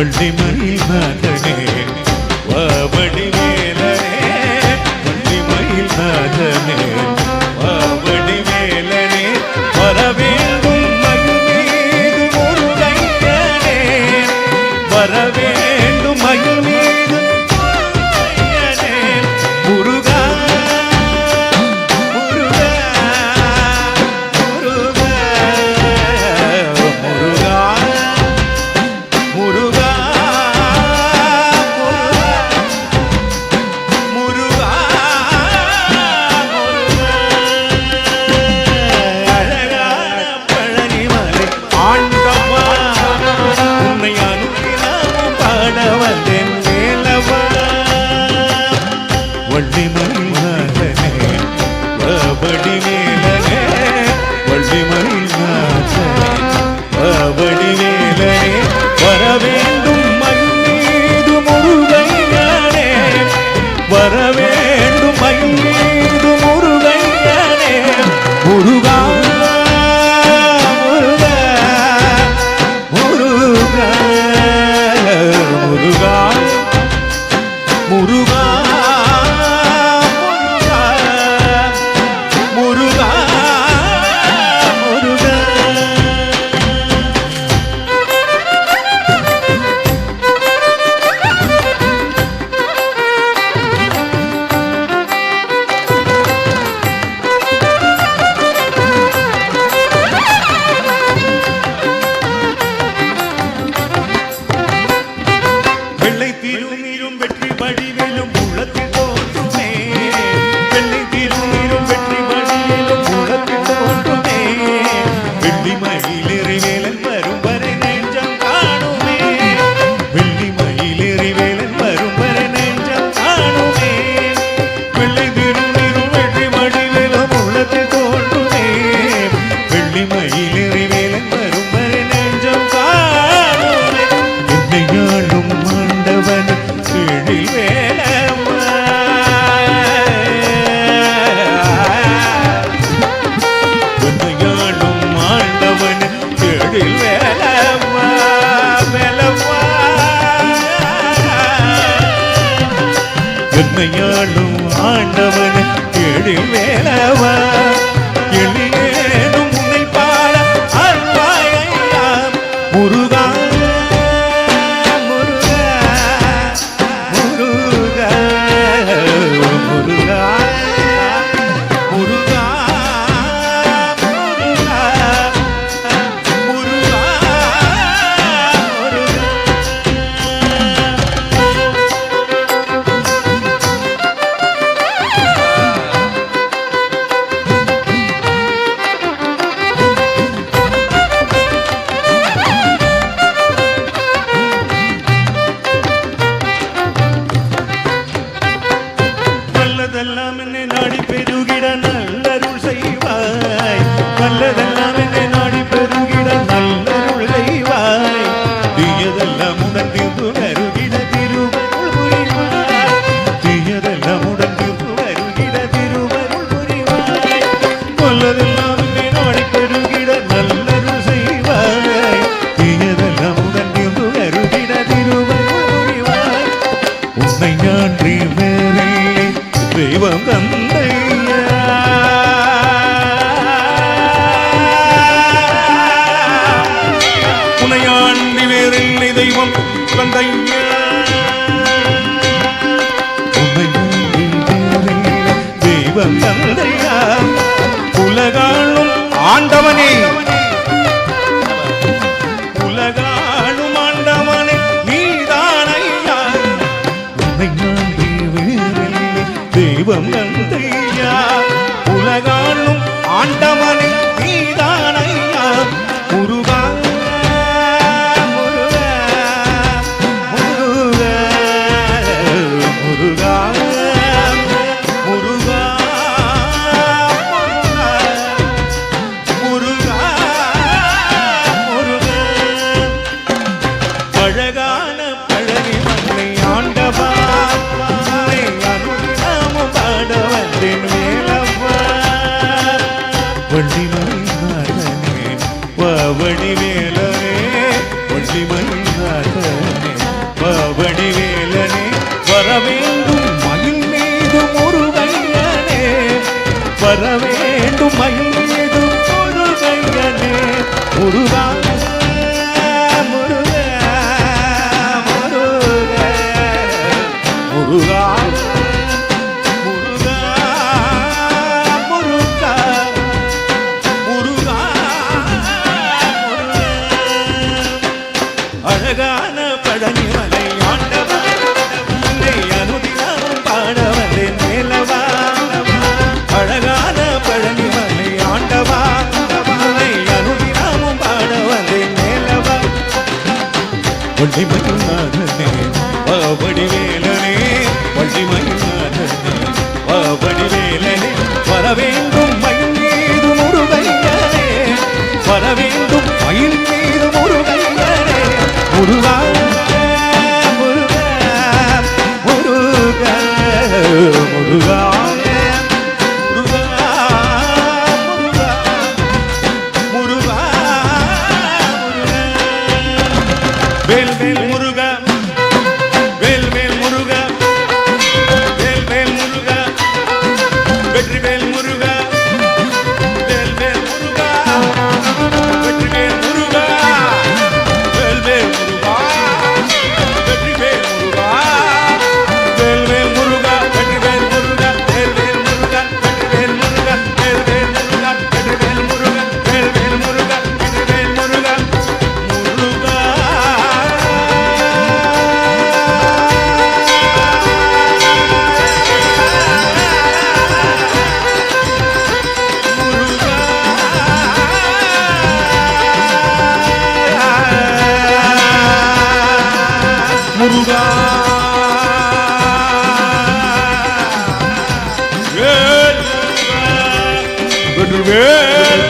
வள்ளிமயில் நாதனே வாவடி வேலனே வள்ளிமயில் நாதனே வாவடி வேலனே வரவேண்டும் மயில் மீது முருகையனே வரவேண்டும் மயில் மீது முருகையனே முருகா வள்ளிமயில் நாதனே வாவடி வேலனே வள்ளிமயில் நாதனே வாவடி வேலனே வரவேண்டும் மயில் மீது முருகையனே வரவேண்டும் மயில் மீது முருகையனே முருகா முருகா முருகா முருகா முருகா வெள்ளை திருநீரும் வெற்றி வடிவிலும் உள்ளத்தில் தோன்றுமே வெள்ளை திருநீரும் வெற்றி வடிவிலும் உள்ளத்தில் தோன்றுமே வெள்ளி மயிலேறி வேலன் வரும் வரை நெஞ்சம் காணுமே வெள்ளி மயிலேறி வேலன் வரும் வரை நெஞ்சம் காணுமே வெள்ளை திருநீரும் வெற்றி வடிவிலும் உள்ளத்தில் தோன்றுமே வெள்ளி மயிலேறி வேலன் வரும் வரை நெஞ்சம் காணுமே என்னையாளும் ஆண்டவன் எழில் வேலவா என்னையாளும் ஆண்டவன் எழில் வேலவா வேலவா என்னையாளும் ஆண்டவன் எழில் வேலவா எழிலேனும் உன்னை பாட அருள்வாயா முருகா நல்லதெல்லாம் என்னை நாடி பெருகிட நல்லருள் செய்வாய் நல்லதெல்லாம் என்னை நாடி பெருகிட நல்லருள் செய்வாய் தீயதெல்லாம் உடன் தீர்ந்து வருகிட திருவருள் புரிவாய் தீயதெல்லாம் உடன் தீர்ந்து வருகிட திருவருள் புரிவாய் நல்லதெல்லாம் என்னை நாடி பெருகிட நல்லருள் செய்வாய் தீயதெல்லாம் உடன் தீர்ந்து வருகிட திருவருள் புரிவாய் உன்னை ஞான்றி வேறே தெய்வம் தந்தையா உனையாண்டி வேறில்லை தெய்வம் தந்தையா உனையாண்டி வேறில்லை தெய்வம் தந்தையா உலகாளும் ஆண்டவனே உலகாளும் ஆண்டவனே நீதானையா உனையாண்டி வேறில்லை தெய்வம் தந்தையா உலகாளும் ஆண்டவனே நீதானையா முருகா முருகா முருகா முருகா முருகா முருகா முருகா அழகான பழனி மண்ணை ஆண்டவா வள்ளிமயில் நாதனே வாவடி வேலனே வள்ளிமயில் நாதனே வேண்டும் மயில் மீது முருகையனே வர வேண்டும் மயில் மீது முருகையனே முருகா முருகா முருகா முருகா அழகான பழனிமலை ஆண்டவன் அனுதினமும் பாடவந்தே மேலவா அழகான பழனிமலை ஆண்டவா அனுதினமும் பாடவந்தே மேலவா வள்ளிமயில்நாதனே வடிவேலனே வள்ளிமயில்நாதனே வடிவேலனே வர வேண்டும் மயில் மீது முருகையனே வர வேண்டும் மயில் மீது முருகையனே முருகா முருகா முருகா முருகா முருகா வேல் வேல் முருகா வேல் வேல் முருகா வேல் வேல் முருகா வெற்றி வேல் முருகா வேல் வேல் முருகா வெற்றி வேல் முருகா வேல் வேல் முருகா வெற்றி வேல் முருகா வேல் வேல் முருகா வெற்றி வேல் முருகா வேல் வேல் முருகா வெற்றி வேல் முருகா வேல் வேல் முருகா வெற்றி வேல் முருகா வேல் வேல் முருகா வெற்றி வேல் முருகா முருகா முருகா வேல் முருகா வெற்றி வேல்